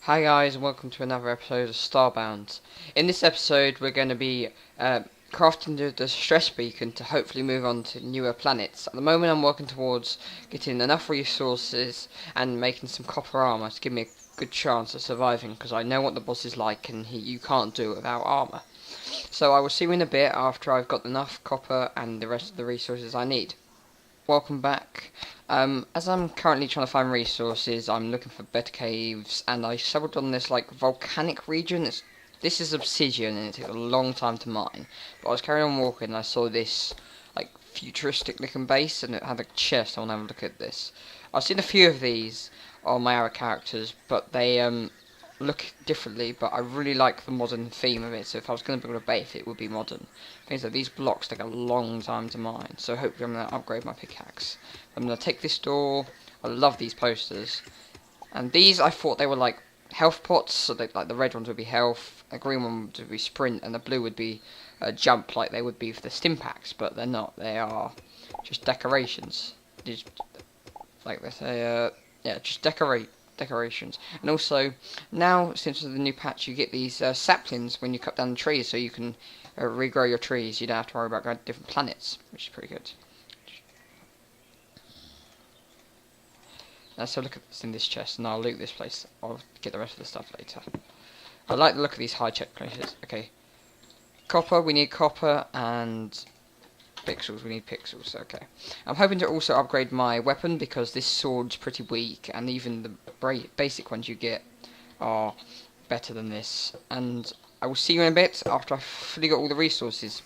Hi guys, and welcome to another episode of Starbound. In this episode, we're going to be crafting the stress beacon to hopefully move on to newer planets. At the moment, I'm working towards getting enough resources and making some copper armor to give me a good chance of surviving, because I know what the boss is like, and you can't do it without armor. So I will see you in a bit after I've got enough copper and the rest of the resources I need. Welcome back. As I'm currently trying to find resources, I'm looking for better caves, and I stumbled on this volcanic region. This is obsidian, and it took a long time to mine. But I was carrying on walking, and I saw this futuristic looking base, and it had a chest. I want to have a look at this. I've seen a few of these on my other characters, but they look differently, but I really like the modern theme of it, so if I was going to build a base, it would be modern. Things like these blocks take a long time to mine, so hopefully I'm going to upgrade my pickaxe. I'm going to take this door. I love these posters, and these I thought they were like health pots, so they, like the red ones would be health, the green one would be sprint, and the blue would be jump, like they would be for the stim packs, but they're not. They are just decorations. Just like they say, yeah, just decorations. And also, now since the new patch, you get these saplings when you cut down the trees, so you can regrow your trees. You don't have to worry about going to different planets, which is pretty good. Let's have a look at this in this chest, and I'll loot this place. I'll get the rest of the stuff later. I like the look of these high check places. Okay, copper, we need copper, and pixels, we need pixels. Okay, I'm hoping to also upgrade my weapon, because this sword's pretty weak, and even the basic ones you get are better than this. And I will see you in a bit after I've fully got all the resources.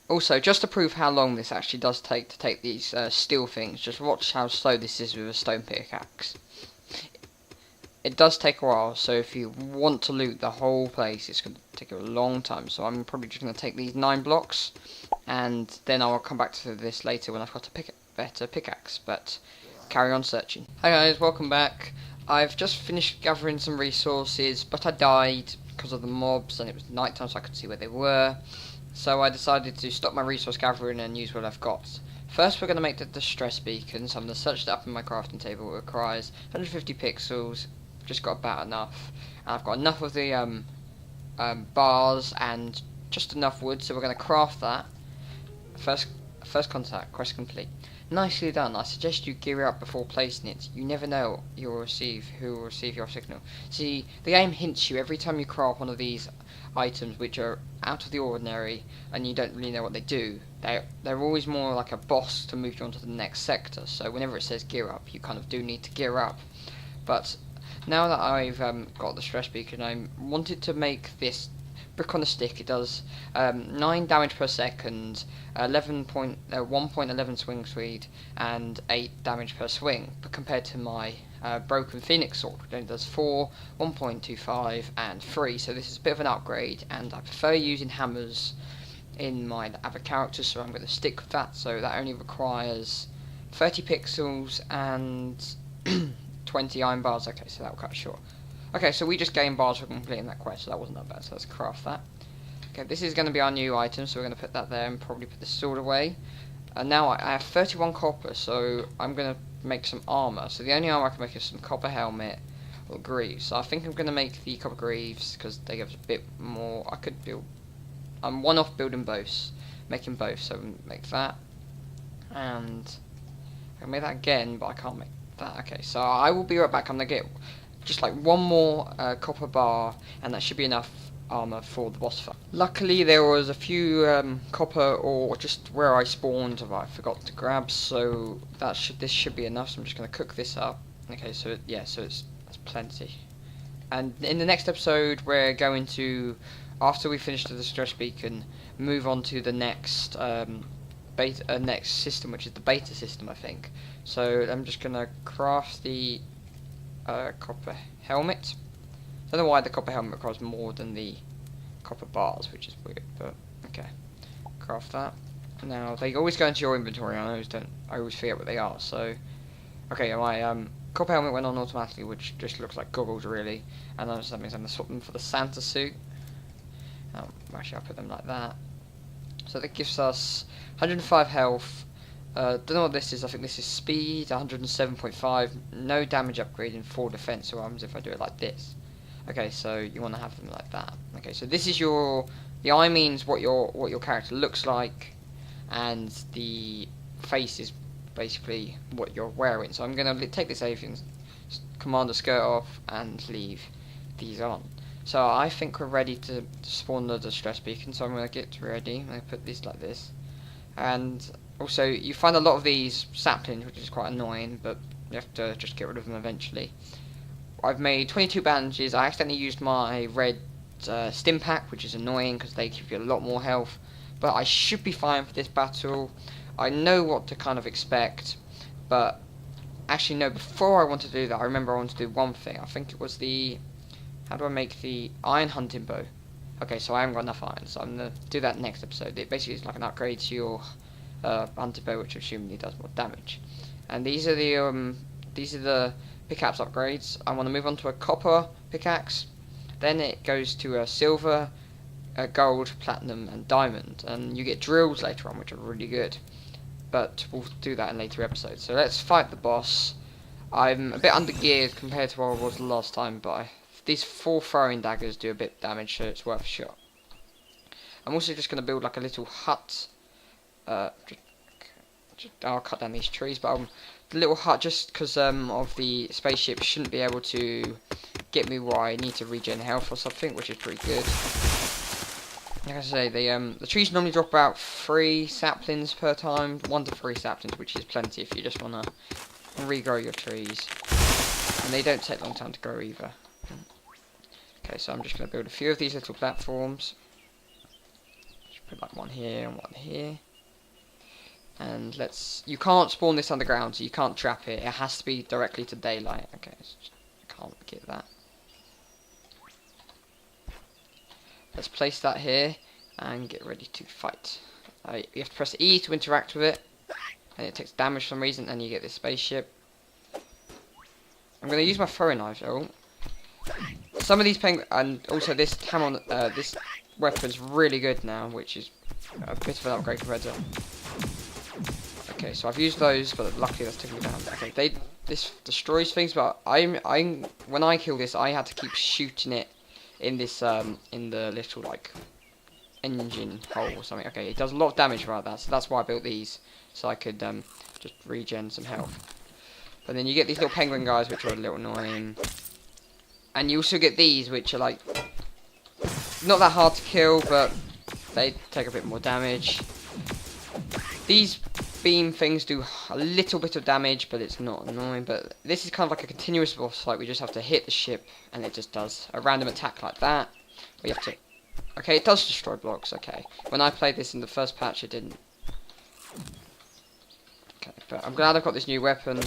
Also, just to prove how long this actually does take to take these steel things, just watch how slow this is with a stone pickaxe. It does take a while, so if you want to loot the whole place, it's going to take a long time. So I'm probably just going to take these 9 blocks, and then I'll come back to this later when I've got a better pickaxe, but carry on searching. Hi guys, welcome back. I've just finished gathering some resources, but I died because of the mobs, and it was night time, so I could see where they were. So I decided to stop my resource gathering and use what I've got. First, we're going to make the stress beacon, so I'm going to search that up in my crafting table. It requires 150 pixels, just got about enough. And I've got enough of the bars and just enough wood, so we're going to craft that. First contact, quest complete. Nicely done. I suggest you gear up before placing it. You never know who will receive your signal. See, the game hints you every time you craft one of these items which are out of the ordinary and you don't really know what they do. They're always more like a boss to move you on to the next sector, so whenever it says gear up, you kind of do need to gear up. But now that I've got the stress beacon, I wanted to make this brick on a stick. It does 9 damage per second, 1.11 swing speed, and 8 damage per swing, but compared to my broken phoenix sword, which only does 4, 1.25, and 3, so this is a bit of an upgrade, and I prefer using hammers in my other characters, so I'm going to stick with that. So that only requires 30 pixels and 20 iron bars. Okay, so that will cut short. Okay, so we just gained bars for completing that quest, so that wasn't that bad, so let's craft that. Okay, this is going to be our new item, so we're going to put that there and probably put the sword away. And now I have 31 copper, so I'm going to make some armour. So the only armour I can make is some copper helmet or greaves. So I think I'm going to make the copper greaves, because they give us a bit more. I could build, I'm one off building both, making both, so make that. And I can make that again, but I can't make that. Okay, so I will be right back. I'm going to get just like one more copper bar, and that should be enough armor for the boss fight. Luckily there was a few copper or just where I spawned that I forgot to grab, so this should be enough. So I'm just going to cook this up. Okay, so that's plenty. And in the next episode we're going to, after we finish the stress beacon, move on to the next next system, which is the beta system, I think. So I'm just going to craft the copper helmet. I don't know why the copper helmet requires more than the copper bars, which is weird, but okay. Craft that. Now they always go into your inventory. I always forget what they are. So okay, my copper helmet went on automatically, which just looks like goggles really, and that means I'm gonna swap them for the Santa suit. Actually, I'll put them like that. So that gives us 105 health. Don't know what this is. I think this is speed, 107.5, no damage upgrade, and 4 defense. So what happens if I do it like this? Okay, so you want to have them like that. Okay, so this is the eye means what your character looks like, and the face is basically what you're wearing. So I'm gonna take this alien commander skirt off and leave these on. So I think we're ready to spawn the distress beacon. So I'm gonna get ready. I'm gonna put these like this, and also you find a lot of these saplings, which is quite annoying, but you have to just get rid of them eventually. I've made 22 bandages. I accidentally used my red stim pack, which is annoying because they give you a lot more health, but I should be fine for this battle. I know what to kind of expect, but actually no, before I want to do that, I remember I want to do one thing. I think it was how do I make the iron hunting bow? Okay, so I haven't got enough iron, so I'm going to do that next episode. It basically is like an upgrade to your hunting bow, which assumably does more damage. And these are the pickaxe upgrades. I want to move on to a copper pickaxe. Then it goes to a silver, gold, platinum, and diamond. And you get drills later on, which are really good. But we'll do that in later episodes. So let's fight the boss. I'm a bit under geared compared to where I was the last time, but these 4 throwing daggers do a bit of damage, so it's worth a shot. I'm also just going to build like a little hut. I'll cut down these trees, but the little hut, just because of the spaceship, shouldn't be able to get me where I need to regen health or something, which is pretty good. Like I say, the trees normally drop about 3 saplings per time, 1 to 3 saplings, which is plenty if you just want to regrow your trees. And they don't take a long time to grow either. Okay, so I'm just going to build a few of these little platforms. Just put like one here and one here. And you can't spawn this underground, so you can't trap it. It has to be directly to daylight. Okay, I can't get that. Let's place that here and get ready to fight. You have to press E to interact with it, and it takes damage for some reason, and you get this spaceship. I'm going to use my throwing knife though. Some of these penguins, and also this hammer, this weapon's really good now, which is a bit of an upgrade compared to. Okay, so I've used those, but luckily that's taken me down. Okay, this destroys things, but when I kill this, I had to keep shooting it in this in the little like engine hole or something. Okay, it does a lot of damage about that, so that's why I built these, so I could just regen some health. But then you get these little penguin guys, which are a little annoying, and you also get these, which are like not that hard to kill, but they take a bit more damage. These beam things do a little bit of damage, but it's not annoying. But this is kind of like a continuous boss fight. We just have to hit the ship, and it just does a random attack like that. We have to. Okay, it does destroy blocks. Okay, when I played this in the first patch, it didn't. Okay, but I'm glad I've got this new weapon.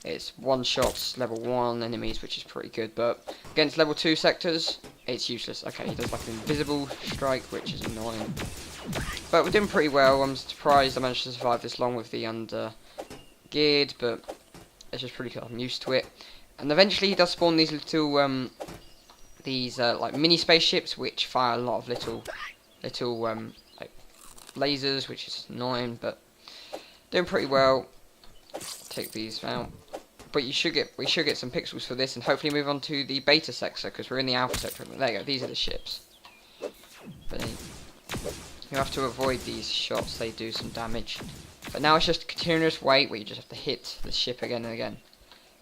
It's one shots level 1 enemies, which is pretty good. But against level 2 sectors, it's useless. Okay, he does like an invisible strike, which is annoying. But we're doing pretty well. I'm surprised I managed to survive this long with the under geared, but it's just pretty cool. I'm used to it. And eventually he does spawn these little like mini spaceships, which fire a lot of little like lasers, which is annoying, but doing pretty well. Take these out. But we should get some pixels for this, and hopefully move on to the beta sector, because we're in the alpha sector. There you go. These are the ships. But then you have to avoid these shots, they do some damage. But now it's just a continuous wait where you just have to hit the ship again and again.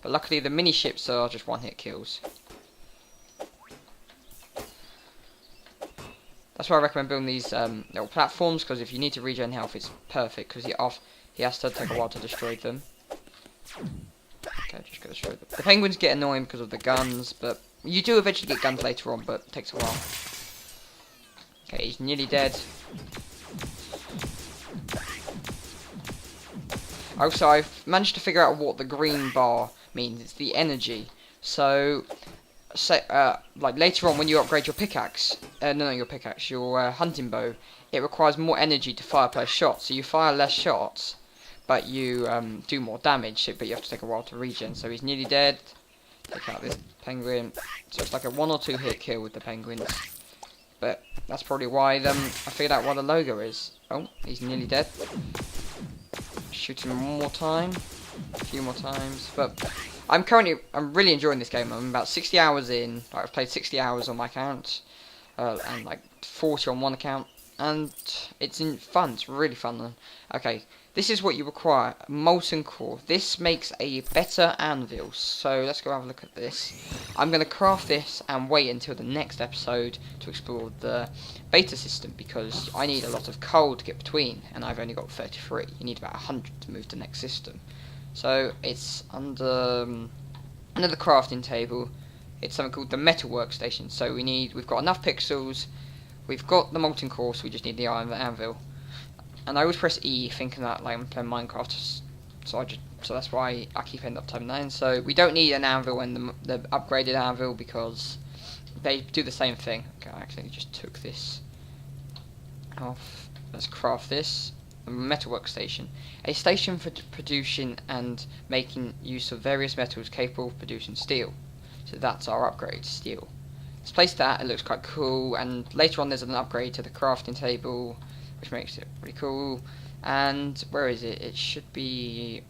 But luckily the mini ships are just one hit kills. That's why I recommend building these little platforms, because if you need to regen health, it's perfect, because he has to take a while to destroy them. Okay, just go destroy them. The penguins get annoying because of the guns, but you do eventually get guns later on, but it takes a while. Okay, he's nearly dead. Also, I've managed to figure out what the green bar means. It's the energy. So, like later on when you upgrade your pickaxe, your hunting bow, it requires more energy to fire per shot. So you fire less shots, but you do more damage. But you have to take a while to regen. So he's nearly dead. Take out this penguin. So it's like a 1 or 2 hit kill with the penguins. But that's probably why I figured out what the logo is. Oh, he's nearly dead. Shoot him one more time. A few more times. But I'm really enjoying this game. I'm about 60 hours in. Like, I've played 60 hours on my account, and like 40 on one account, and it's fun. It's really fun. Okay, this is what you require: molten core. This makes a better anvil. So let's go have a look at this. I'm gonna craft this and wait until the next episode to explore the beta system, because I need a lot of coal to get between, and I've only got 33. You need about 100 to move to the next system. So it's under the crafting table. It's something called the metal workstation. So we've got enough pixels, we've got the molten core, so we just need the iron anvil. And I always press E, thinking that like I'm playing Minecraft, so that's why I keep ending up typing that in. So we don't need an anvil and the upgraded anvil, because they do the same thing. Okay, I accidentally just took this off. Let's craft this. A metal workstation. A station for producing and making use of various metals capable of producing steel. So that's our upgrade, steel. Let's place that. It looks quite cool. And later on there's an upgrade to the crafting table, which makes it pretty cool. And where is it? It should be...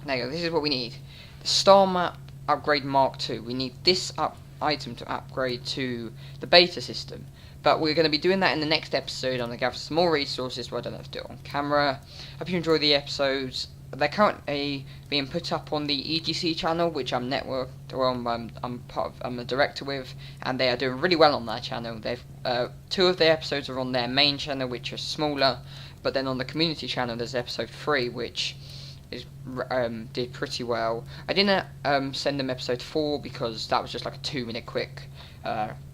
There you go. This is what we need. The star map upgrade Mark II. We need this item to upgrade to the beta system. But we're going to be doing that in the next episode. I'm going to gather some more resources, but I don't have to do it on camera. Hope you enjoy the episodes. They're currently being put up on the EGC channel, which I'm I'm a director with, and they are doing really well on that channel. They've 2 of their episodes are on their main channel, which are smaller, but then on the community channel there's episode 3, which did pretty well. I didn't send them episode 4 because that was just like a 2-minute quick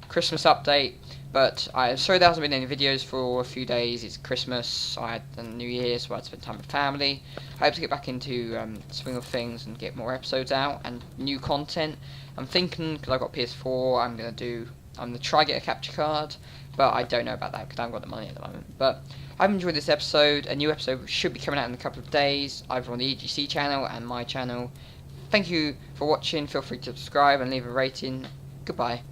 Christmas update. But I'm sorry there hasn't been any videos for a few days. It's Christmas, I had the New Year, so I had to spend time with family. I hope to get back into swing of things and get more episodes out and new content. I'm thinking, because I've got PS4, I'm gonna try get a capture card, but I don't know about that because I haven't got the money at the moment. But I've enjoyed this episode. A new episode should be coming out in a couple of days, either on the EGC channel and my channel. Thank you for watching. Feel free to subscribe and leave a rating. Goodbye.